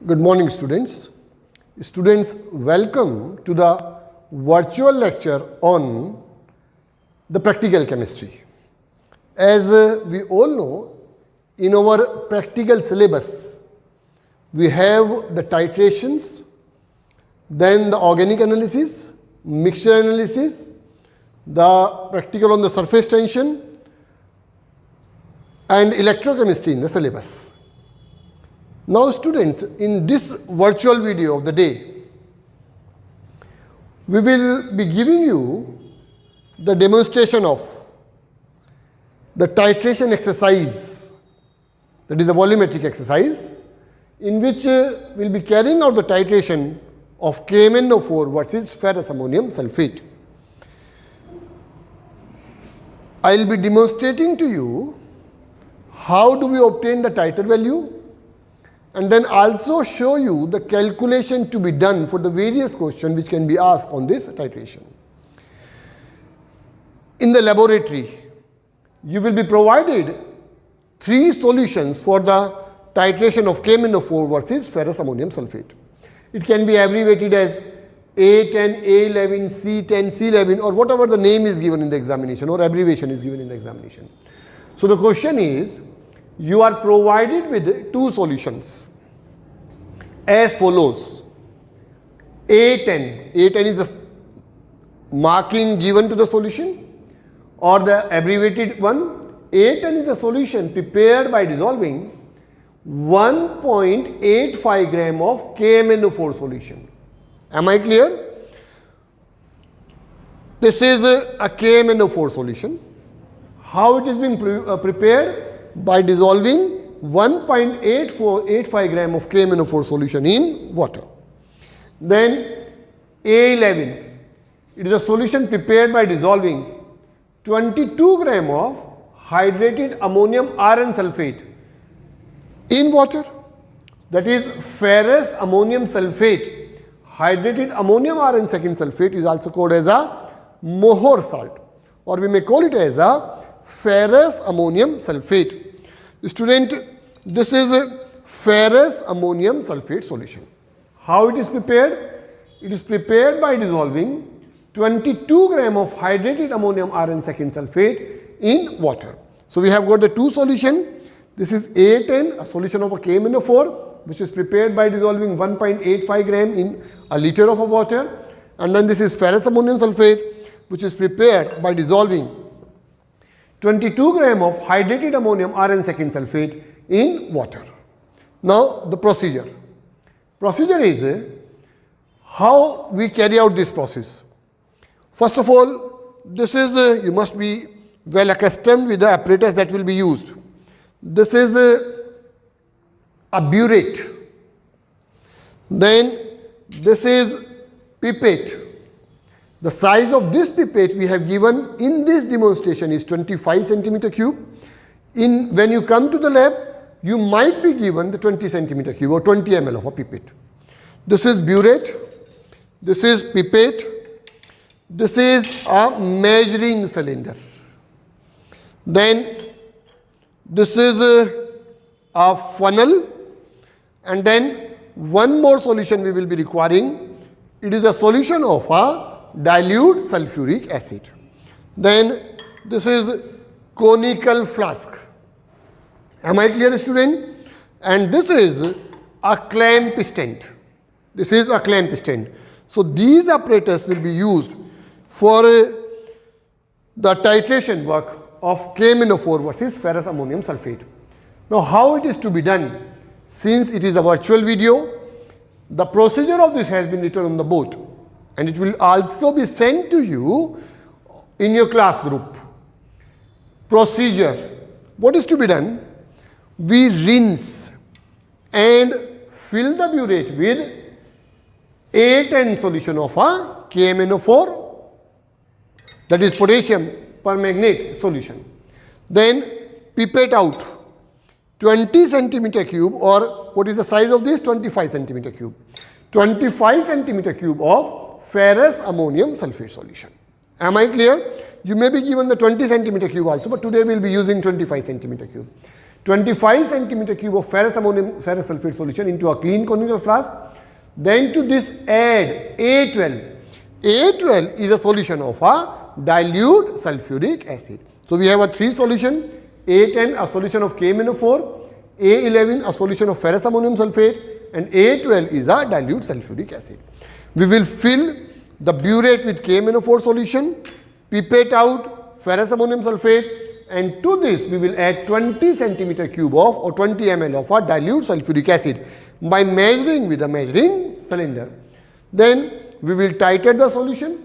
Good morning, students. Students, welcome to the virtual lecture on the practical chemistry. As we all know, in our practical syllabus, we have the titrations, then the organic analysis, mixture analysis, the practical on the surface tension, and electrochemistry in the syllabus. Now students, in this virtual video of the day, we will be giving you the demonstration of the titration exercise, that is the volumetric exercise, in which we will be carrying out the titration of KMnO4 versus ferrous ammonium sulphate. I will be demonstrating to you how do we obtain the titer value, and then also show you the calculation to be done for the various questions which can be asked on this titration. In the laboratory, you will be provided 3 solutions for the titration of KMnO4 versus ferrous ammonium sulphate. It can be abbreviated as A10, A11, C10, C11, or whatever the name is given in the examination or abbreviation is given in the examination. So the question is, you are provided with 2 solutions as follows. A10 is the marking given to the solution, or the abbreviated one. A10 is a solution prepared by dissolving 1.85 gram of KMnO4 solution. Am I clear? This is a KMnO4 solution. How it is being prepared? By dissolving 1.85 gram of KMnO4 solution in water. Then A11, it is a solution prepared by dissolving 22 gram of hydrated ammonium iron sulphate in water. That is ferrous ammonium sulphate. Hydrated ammonium iron second sulphate is also called as a Mohor salt, or we may call it as a ferrous ammonium sulphate. Student, this is a ferrous ammonium sulphate solution. How it is prepared? It is prepared by dissolving 22 gram of hydrated ammonium iron second sulphate in water. So we have got the 2 solution. This is A10, a solution of a KMnO4, which is prepared by dissolving 1.85 gram in a liter of water. And then this is ferrous ammonium sulphate, which is prepared by dissolving 22 gram of hydrated ammonium iron second sulphate in water. Now the procedure. Procedure is how we carry out this process. First of all, this is you must be well accustomed with the apparatus that will be used. This is a burette. Then this is pipette. The size of this pipette we have given in this demonstration is 25 centimeter cube. When you come to the lab, you might be given the 20 centimeter cube or 20 ml of a pipette. This is burette. This is pipette. This is a measuring cylinder. Then this is a funnel, and then one more solution we will be requiring. It is a solution of a dilute sulfuric acid. Then this is conical flask. Am I clear, student? And this is a clamp stent. This is a clamp stent. So these apparatus will be used for the titration work of KMnO4 versus ferrous ammonium sulphate. Now how it is to be done? Since it is a virtual video, the procedure of this has been written on the board, and it will also be sent to you in your class group. Procedure. What is to be done? We rinse and fill the burette with A10 solution of a KMnO4, that is potassium permanganate solution. Then pipette out 20 centimeter cube, or what is the size of this? 25 centimeter cube. 25 centimeter cube of ferrous ammonium sulphate solution. Am I clear? You may be given the 20 centimeter cube also, but today we will be using 25 centimeter cube. 25 centimeter cube of ferrous ammonium ferrous sulphate solution into a clean conical flask. Then to this add A12. A12 is a solution of a dilute sulfuric acid. So we have a 3 solution, A10 a solution of KMnO4, A11 a solution of ferrous ammonium sulphate, and A12 is a dilute sulfuric acid. We will fill the burette with KMnO4 solution, pipette out ferrous ammonium sulphate, and to this we will add 20 centimeter cube of or 20 ml of a dilute sulfuric acid by measuring with a measuring cylinder. Then we will titrate the solution.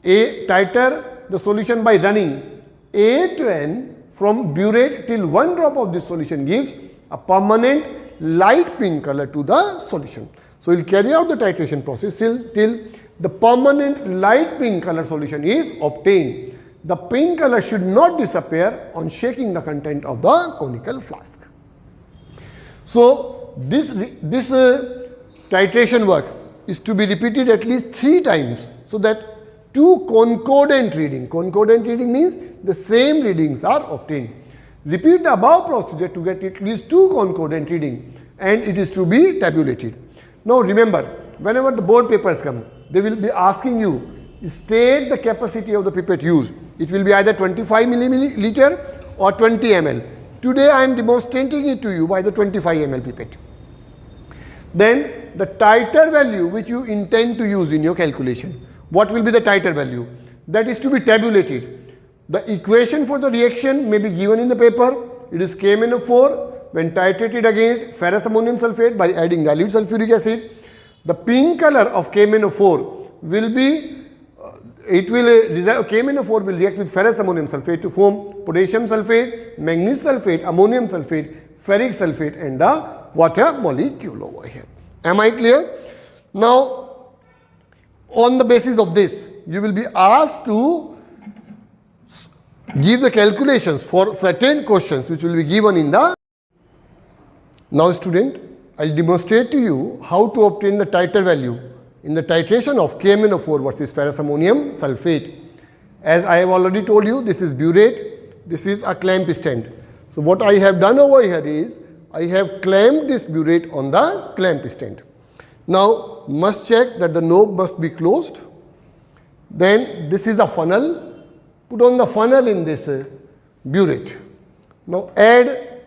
Titrate the solution by running A10 from burette till 1 drop of this solution gives a permanent light pink color to the solution. So we will carry out the titration process till the permanent light pink color solution is obtained. The pink color should not disappear on shaking the content of the conical flask. So this titration work is to be repeated at least 3 times, so that 2 concordant reading means the same readings are obtained. Repeat the above procedure to get at least 2 concordant reading, and it is to be tabulated. Now remember, whenever the board papers come, they will be asking you, state the capacity of the pipette used. It will be either 25 milliliter or 20 ml. Today I am demonstrating it to you by the 25 ml pipette. Then the titer value which you intend to use in your calculation. What will be the titer value? That is to be tabulated. The equation for the reaction may be given in the paper. It is KMnO4 when titrated against ferrous ammonium sulphate by adding dilute sulfuric acid. The pink color of KMnO4 will be KMnO4 will react with ferrous ammonium sulphate to form potassium sulphate, manganese sulphate, ammonium sulphate, ferric sulphate, and the water molecule over here. Am I clear? Now, on the basis of this, you will be asked to give the calculations for certain questions which will be given in the. Now, student, I will demonstrate to you how to obtain the titer value in the titration of KMnO4 versus ferrous ammonium sulphate. As I have already told you, this is burette, this is a clamp stand. So what I have done over here is, I have clamped this burette on the clamp stand. Now must check that the knob must be closed. Then this is the funnel. Put on the funnel in this burette. Now add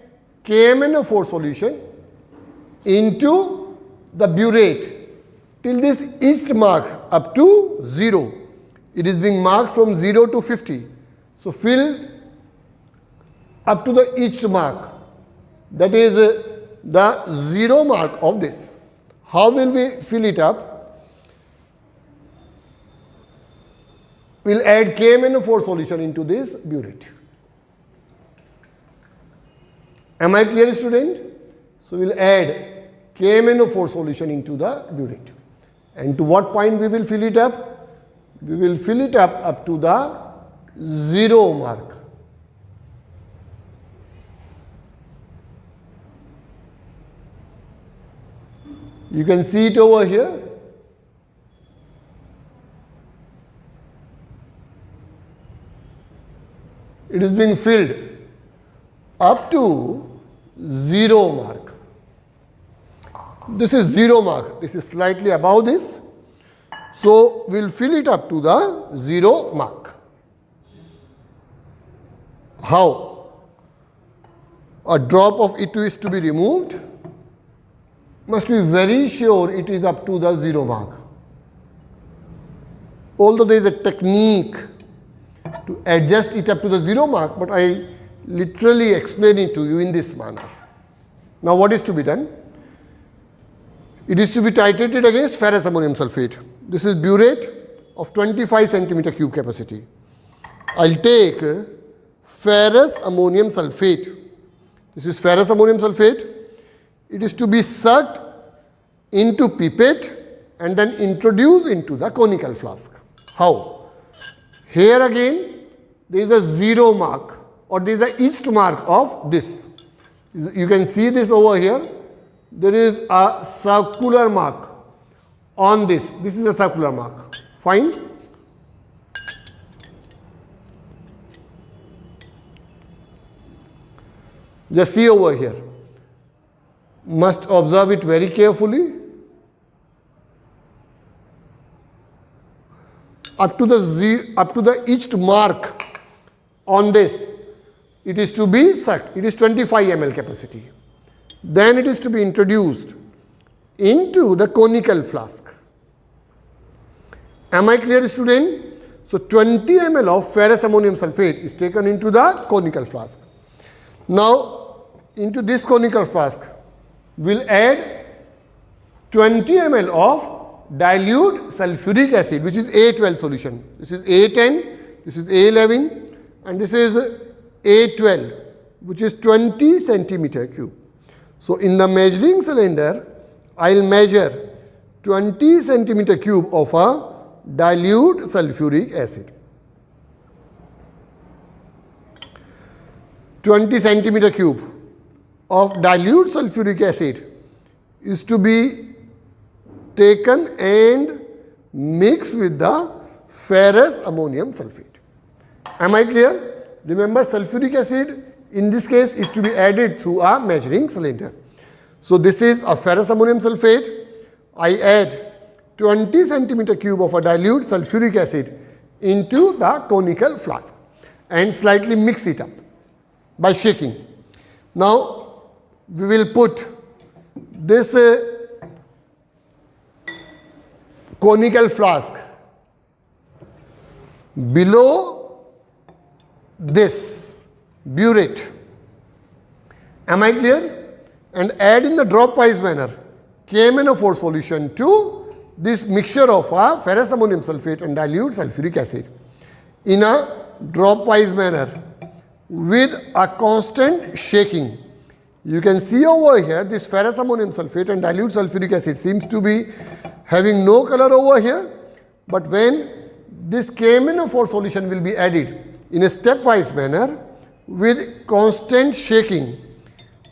KMnO4 solution into the burette till this east mark up to 0. It is being marked from 0 to 50. So fill up to the east mark. That is the 0 mark of this. How will we fill it up? We will add KMnO4 solution into this burette. Am I clear, student? So we will add KMnO4 solution into the burette. And to what point we will fill it up? We will fill it up to the 0 mark. You can see it over here. It is being filled up to 0 mark. This is 0 mark. This is slightly above this. So we will fill it up to the 0 mark. How? A drop of it is to be removed. Must be very sure it is up to the 0 mark. Although there is a technique to adjust it up to the 0 mark, but I literally explain it to you in this manner. Now what is to be done? It is to be titrated against ferrous ammonium sulphate. This is burette of 25 centimeter cube capacity. I will take ferrous ammonium sulphate. This is ferrous ammonium sulphate. It is to be sucked into pipette and then introduced into the conical flask. How? Here again there is a 0 mark, or there is a east mark of this. You can see this over here. There is a circular mark on this. This is a circular mark. Fine. Just see over here. Must observe it very carefully. Up to the each mark on this, it is to be set. It is 25 ml capacity. Then it is to be introduced into the conical flask. Am I clear, student? So 20 ml of ferrous ammonium sulphate is taken into the conical flask. Now into this conical flask, we'll add 20 ml of dilute sulfuric acid, which is A12 solution. This is A10, this is A11, and this is A12, which is 20 centimeter cube. So in the measuring cylinder, I'll measure 20 centimeter cube of a dilute sulfuric acid. 20 centimeter cube of dilute sulfuric acid is to be taken and mixed with the ferrous ammonium sulphate. Am I clear? Remember, sulfuric acid in this case is to be added through a measuring cylinder. So this is a ferrous ammonium sulphate. I add 20 centimeter cube of a dilute sulfuric acid into the conical flask and slightly mix it up by shaking. Now we will put this conical flask below this burette. Am I clear? And add in the drop-wise manner KMnO4 solution to this mixture of ferrous ammonium sulphate and dilute sulfuric acid in a drop-wise manner with a constant shaking. You can see over here this ferrous ammonium sulphate and dilute sulfuric acid seems to be having no color over here, but when this KMnO4 solution will be added in a stepwise manner with constant shaking,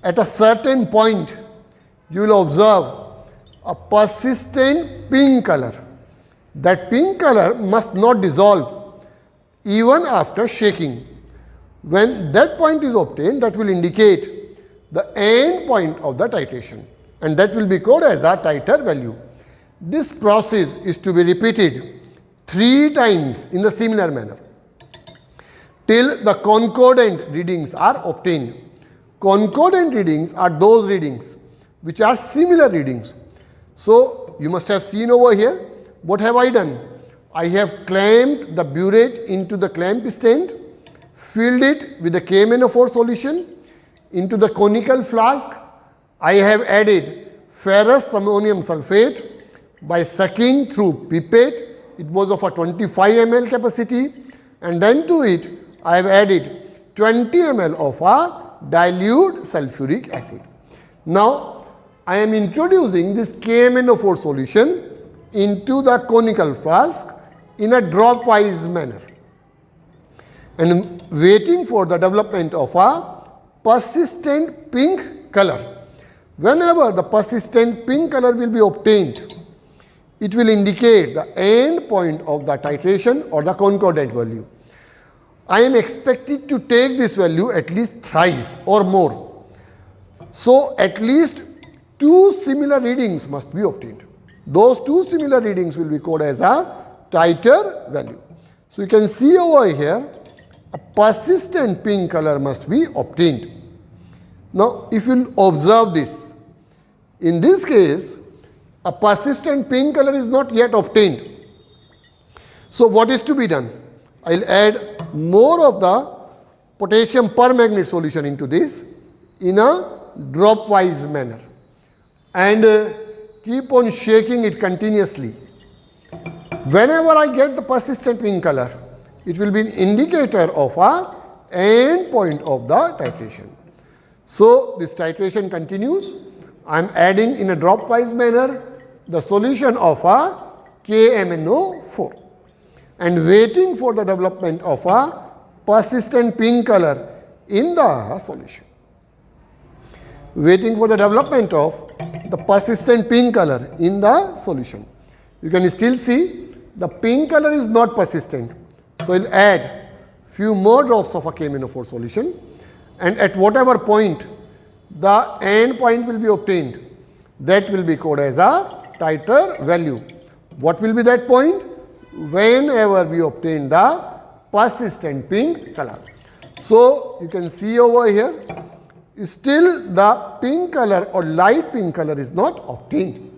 at a certain point you will observe a persistent pink color. That pink color must not dissolve even after shaking. When that point is obtained, that will indicate the end point of the titration, and that will be called as a titer value. This process is to be repeated 3 times in the similar manner till the concordant readings are obtained. Concordant readings are those readings which are similar readings. So you must have seen over here, what have I done? I have clamped the burette into the clamp stand, filled it with the KMnO4 solution into the conical flask. I have added ferrous ammonium sulphate by sucking through pipette. It was of a 25 ml capacity, and then to it I have added 20 ml of a dilute sulfuric acid. Now I am introducing this KMnO4 solution into the conical flask in a drop-wise manner and waiting for the development of a persistent pink color. Whenever the persistent pink color will be obtained, it will indicate the end point of the titration or the concordant value. I am expected to take this value at least thrice or more. So at least 2 similar readings must be obtained. Those 2 similar readings will be called as a titer value. So you can see over here a persistent pink color must be obtained. Now if you observe this, in this case a persistent pink color is not yet obtained. So what is to be done? I will add more of the potassium permanganate solution into this in a drop-wise manner and keep on shaking it continuously. Whenever I get the persistent pink color, it will be an indicator of a end point of the titration. So this titration continues. I am adding in a drop-wise manner the solution of a KMnO4 and waiting for the development of a persistent pink color in the solution. Waiting for the development of the persistent pink color in the solution. You can still see the pink color is not persistent. So we'll add few more drops of a KMnO4 solution, and at whatever point the end point will be obtained. That will be called as a titer value. What will be that point? Whenever we obtain the persistent pink color. So, you can see over here, still the pink color or light pink color is not obtained.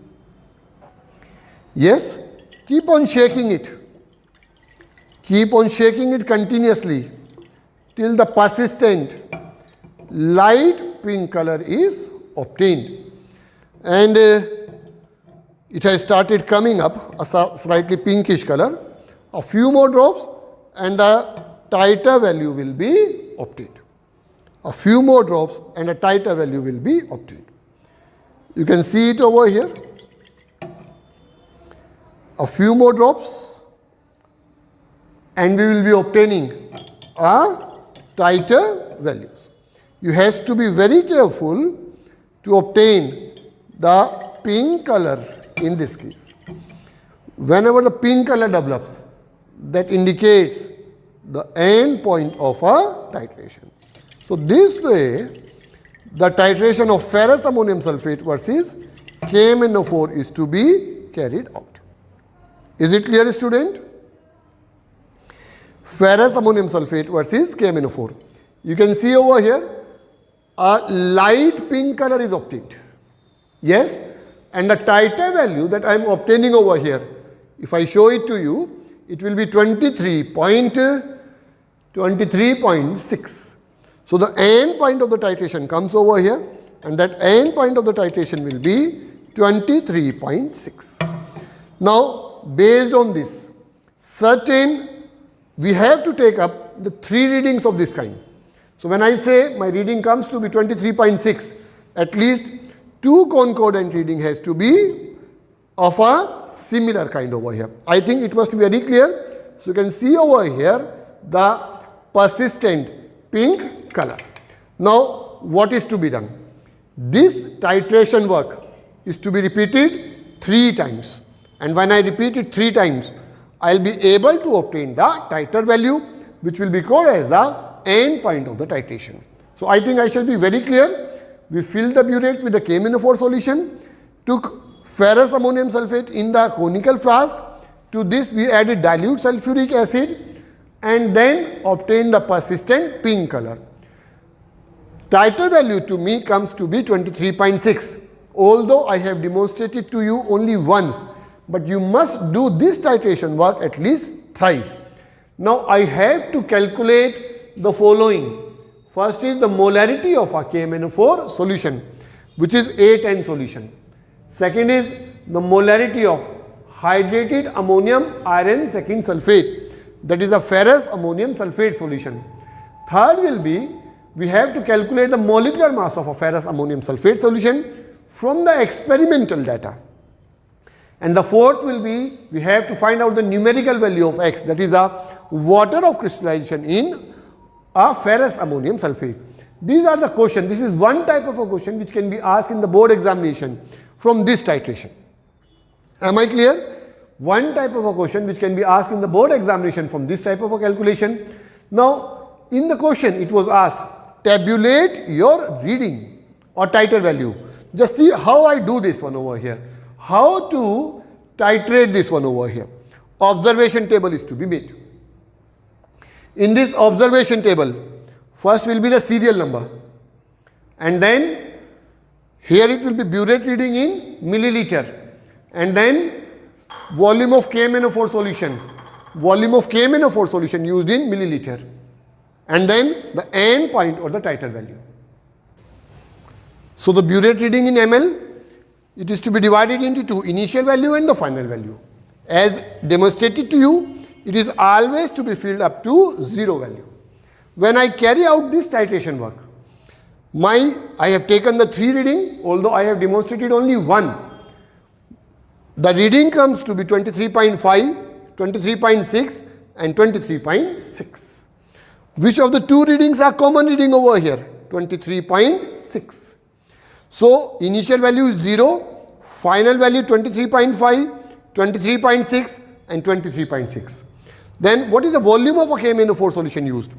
Yes, keep on shaking it. Keep on shaking it continuously till the persistent light pink color is obtained. And it has started coming up, a slightly pinkish color. A few more drops and the titer value will be obtained. A few more drops and a titer value will be obtained. You can see it over here. A few more drops and we will be obtaining a titer values. You have to be very careful to obtain the pink color in this case. Whenever the pink color develops, that indicates the end point of a titration. So, this way the titration of ferrous ammonium sulphate versus KMnO4 is to be carried out. Is it clear, student? Ferrous ammonium sulphate versus KMnO4. You can see over here a light pink color is obtained. Yes, and the titer value that I am obtaining over here, if I show it to you, it will be 23.6. So, the end point of the titration comes over here and that end point of the titration will be 23.6. Now, based on this, we have to take up the 3 readings of this kind. So, when I say my reading comes to be 23.6, at least 2 concordant reading has to be of a similar kind over here. I think it must be very clear. So, you can see over here the persistent pink color. Now, what is to be done? This titration work is to be repeated 3 times. And when I repeat it 3 times, I will be able to obtain the titer value, which will be called as the end point of the titration. So, I think I shall be very clear. We filled the burette with the KMnO4 solution, took ferrous ammonium sulphate in the conical flask. To this we added dilute sulfuric acid and then obtained the persistent pink color. Titer value to me comes to be 23.6. Although I have demonstrated to you only once, but you must do this titration work at least thrice. Now, I have to calculate the following. First is the molarity of a KMnO4 solution, which is A10 solution. Second is the molarity of hydrated ammonium iron second sulphate, that is a ferrous ammonium sulphate solution. Third will be, we have to calculate the molecular mass of a ferrous ammonium sulphate solution from the experimental data. And the fourth will be, we have to find out the numerical value of X, that is a water of crystallization in a ferrous ammonium sulphate. These are the questions. This is one type of a question which can be asked in the board examination from this titration. Am I clear? One type of a question which can be asked in the board examination from this type of a calculation. Now, in the question it was asked, tabulate your reading or titer value. Just see how I do this one over here. How to titrate this one over here. Observation table is to be made. In this observation table, first will be the serial number, and then here it will be burette reading in milliliter, and then volume of KMnO4 solution, used in milliliter, and then the end point or the titer value. So, the burette reading in ml, it is to be divided into 2, initial value and the final value. As demonstrated to you, it is always to be filled up to 0 value. When I carry out this titration work, I have taken the 3 reading, although I have demonstrated only 1. The reading comes to be 23.5, 23.6 and 23.6. Which of the 2 readings are common reading over here? 23.6. So, initial value is 0, final value 23.5, 23.6 and 23.6. Then what is the volume of a KMnO4 solution used?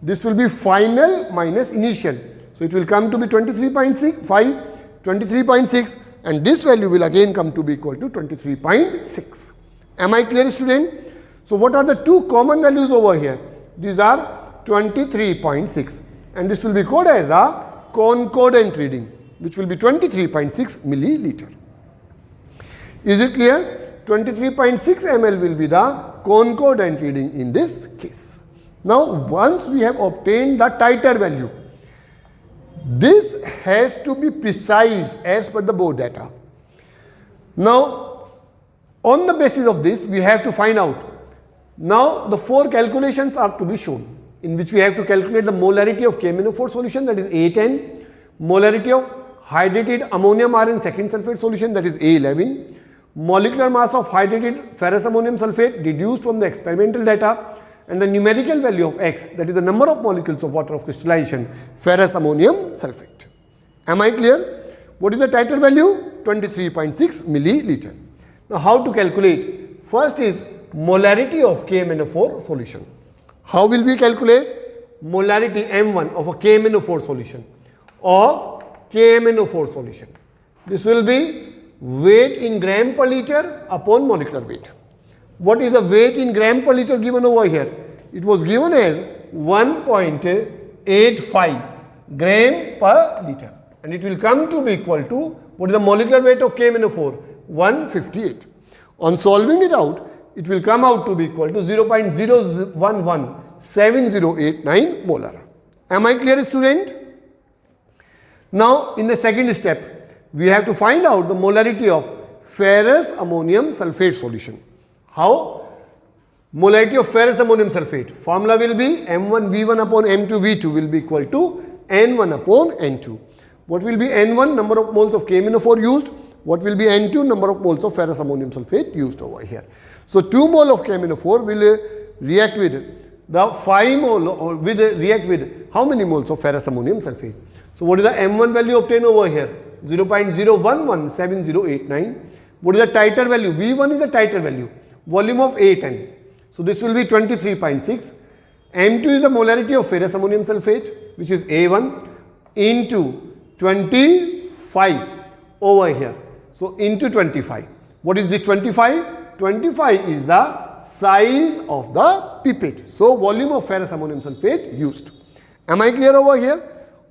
This will be final minus initial. So, So it will come to be 23.6, 23.6, and this value will again come to be equal to 23.6. Am I clear, student? So what are the two common values over here? These are 23.6, and this will be called as a concordant reading, which will be 23.6 milliliter. Is it clear? 23.6 ml will be the concordant reading in this case. Now, once we have obtained the titer value, this has to be precise as per the board data. Now, on the basis of this, we have to find out. Now, the four calculations are to be shown, in which we have to calculate the molarity of KMnO4 solution, that is A10, molarity of hydrated ammonium iron second sulfate solution, that is A11, molecular mass of hydrated ferrous ammonium sulfate deduced from the experimental data, and the numerical value of X, that is the number of molecules of water of crystallization, ferrous ammonium sulfate. Am I clear? What is the titer value? 23.6 milliliter. Now, how to calculate? First is molarity of KMnO4 solution. How will we calculate? Molarity M1 of a KMnO4 solution, of KMnO4 solution. This will be weight in gram per liter upon molecular weight. What is the weight in gram per liter given over here? It was given as 1.85 gram per liter, and it will come to be equal to, what is the molecular weight of KMnO4? 158. On solving it out, it will come out to be equal to 0.0117089 molar. Am I clear, student? Now, in the second step, we have to find out the molarity of ferrous ammonium sulfate solution. How? Molarity of ferrous ammonium sulfate. Formula will be M1V1 upon M2V2 will be equal to N1 upon N2. What will be N1? Number of moles of KMnO4 used. What will be N2? Number of moles of ferrous ammonium sulfate used over here. So 2 mole of KMnO4 will react with the 5 mole, or react with how many moles of ferrous ammonium sulfate? So what is the M1 value obtained over here? 0.0117089. What is the titer value? V1 is the titer value. Volume of A10. So this will be 23.6. M2 is the molarity of ferrous ammonium sulfate, which is A1, into 25 over here. So into 25. What is the 25? 25 is the size of the pipette. So volume of ferrous ammonium sulfate used. Am I clear over here?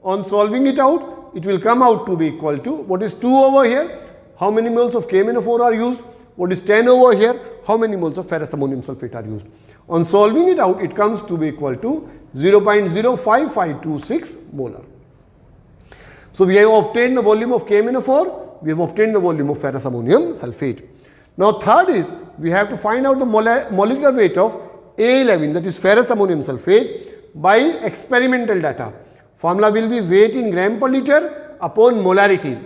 On solving it out, it will come out to be equal to, what is 2 over here? How many moles of KMnO4 are used? What is 10 over here? How many moles of ferrous ammonium sulfate are used? On solving it out, it comes to be equal to 0.05526 molar. So we have obtained the volume of KMnO4, we have obtained the volume of ferrous ammonium sulfate. Now third is, we have to find out the molecular weight of A11, that is ferrous ammonium sulfate, by experimental data. Formula will be weight in gram per liter upon molarity.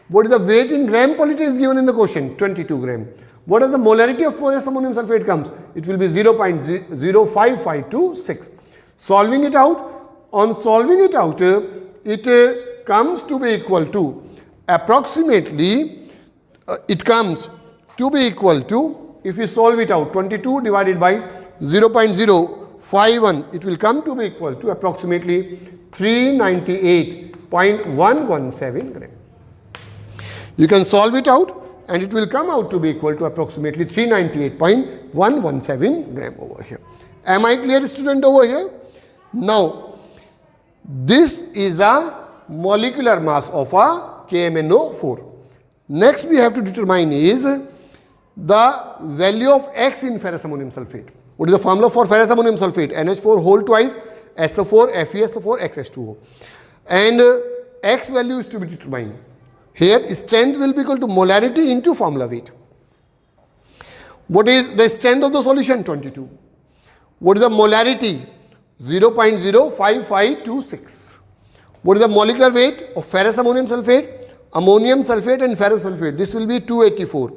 What is the weight in gram per liter is given in the question? 22 gram. What is the molarity of ferrous ammonium sulfate comes? It will be 0.05526. Solving it out, on solving it out, it comes to be equal to approximately, it comes to be equal to, if we solve it out, 22 divided by 0.051, it will come to be equal to approximately 398.117 gram. You can solve it out and it will come out to be equal to approximately 398.117 gram over here. Am I clear, student, over here? Now, this is a molecular mass of a KMnO4. Next we have to determine is the value of X in ferrous ammonium sulfate. What is the formula for ferrous ammonium sulfate? NH4 whole twice, SO4, FeSO4, XH2O. And X value is to be determined. Here strength will be equal to molarity into formula weight. What is the strength of the solution? 22. What is the molarity? 0.05526. What is the molecular weight of ferrous ammonium sulfate? Ammonium sulfate and ferrous sulfate. This will be 284.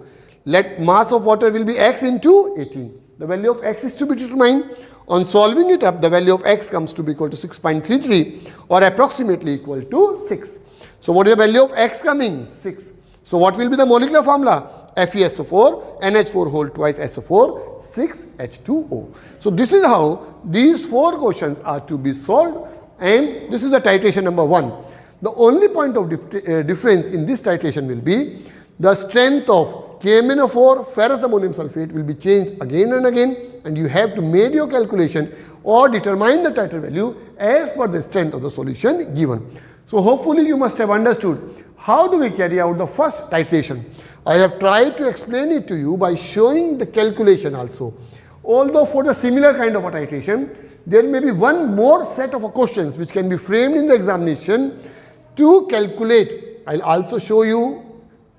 Let mass of water will be X into 18. The value of X is to be determined. On solving it up, the value of X comes to be equal to 6.33 or approximately equal to 6. So what is the value of X coming? 6. So what will be the molecular formula? FeSO4, NH4 whole twice SO4, 6H2O. So this is how these 4 questions are to be solved, and this is the titration number 1. The only point of difference in this titration will be the strength of KMnO4 ferrous ammonium sulphate will be changed again and again, and you have to make your calculation or determine the titer value as per the strength of the solution given. So hopefully you must have understood how do we carry out the first titration. I have tried to explain it to you by showing the calculation also. Although for the similar kind of a titration, there may be one more set of questions which can be framed in the examination to calculate. I'll also show you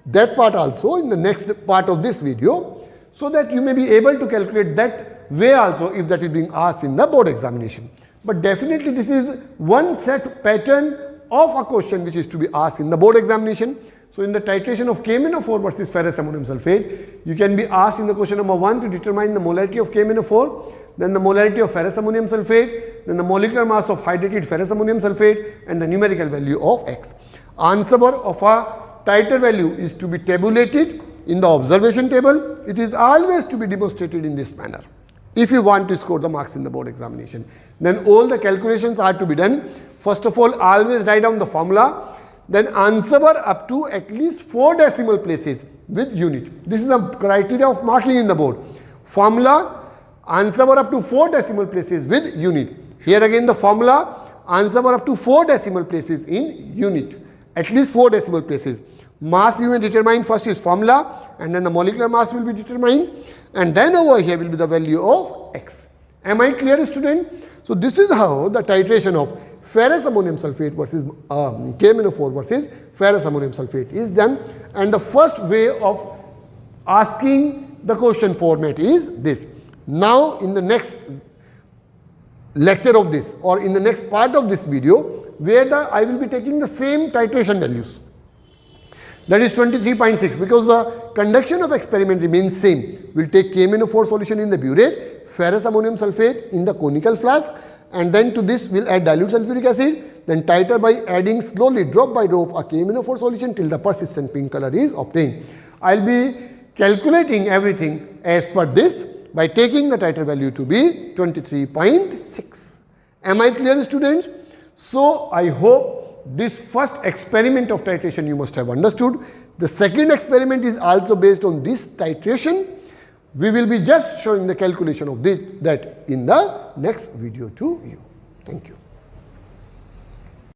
that part also in the next part of this video, so that you may be able to calculate that way also if that is being asked in the board examination. But definitely this is one set pattern of a question which is to be asked in the board examination. So in the titration of KMnO4 versus ferrous ammonium sulphate, you can be asked in the question number 1 to determine the molarity of KMnO4, then the molarity of ferrous ammonium sulphate, then the molecular mass of hydrated ferrous ammonium sulphate, and the numerical value of X. Answer of a titer value is to be tabulated in the observation table. It is always to be demonstrated in this manner if you want to score the marks in the board examination. Then all the calculations are to be done. First of all, always write down the formula, then answer up to at least 4 decimal places with unit. This is the criteria of marking in the board. Formula, answer up to 4 decimal places with unit. Here again the formula, answer up to 4 decimal places in unit. At least 4 decimal places. Mass you may determine first is formula, and then the molecular mass will be determined, and then over here will be the value of X. Am I clear, student? So this is how the titration of ferrous ammonium sulphate versus KMnO4 versus ferrous ammonium sulphate is done, and the first way of asking the question format is this. Now in the next lecture of this, or in the next part of this video, where I will be taking the same titration values, that is 23.6, because the conduction of experiment remains same. We will take KMnO4 solution in the burette, ferrous ammonium sulphate in the conical flask, and then to this we will add dilute sulfuric acid, then titer by adding slowly drop by drop a KMnO4 solution till the persistent pink color is obtained. I will be calculating everything as per this by taking the titer value to be 23.6. Am I clear, students? So I hope this first experiment of titration you must have understood. The second experiment is also based on this titration. We will be just showing the calculation of that in the next video to you. Thank you.